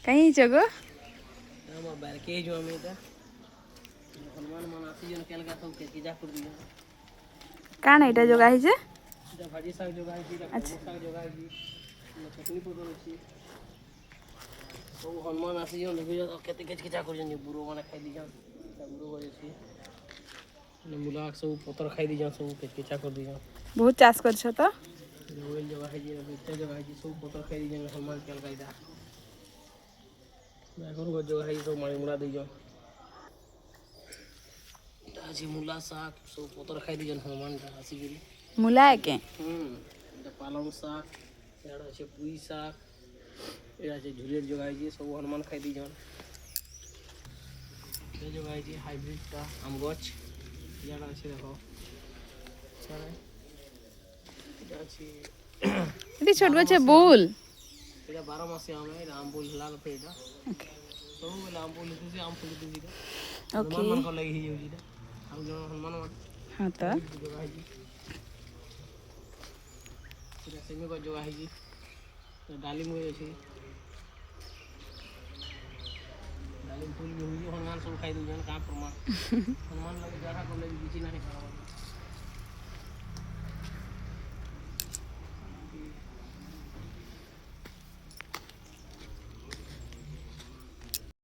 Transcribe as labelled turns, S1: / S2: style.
S1: कहीं जगह
S2: हम बार के जो हमें इधर हनुमान मन आसी जन केल का सब के जा कर दिया
S1: कान एटा जगह है जे
S2: जब भाजी साग जो गाय जी रखो साग जो गाय जी चटनी पकड़ छी तो हनुमान आसी जन लगे केते के जा कर जन बुरो माने खाई दी जान बुरो हो छी ने मुलाक सब पतर खाई दी जान सब के जा कर दी जान
S1: बहुत चाष कर छ तो
S2: ओइल जगह है जी इत्ते जगह है जी सब पतर खाई दी जान हनुमान केल कायदा এখন গো জগা এই সব মারি মুড়া দিই যাও আজি মুলা শাক সব পতর খাই দিই যান হনুমান আসি গিরি
S1: मुला है के
S2: এটা পালং শাক এটা আছে পুঁই শাক এটা আছে ঝুলের জগাইছি সব হনুমান খাই দিই যান এটা জগাইছি হাইব্রিডটা আম গছ এটা আছে দেখো এটা আছে
S1: এটি ছোট গছে বুল
S2: এটা 12 মাসে আম এটা আম বুল লাল पे এটা सब बेला आम बोली तुझे आम फूल तुझे
S1: ओके
S2: हनुमान मन को लगी ही होजी हम जो हनुमान मन
S1: हां तो
S2: जगह है जी तेरा सेमी को जगह है जी डाली में अछि डाली फूल में हुई हनुमान सब खाई दो जन का प्रमाण हनुमान लगे जरा को लगी बिची नहीं खराब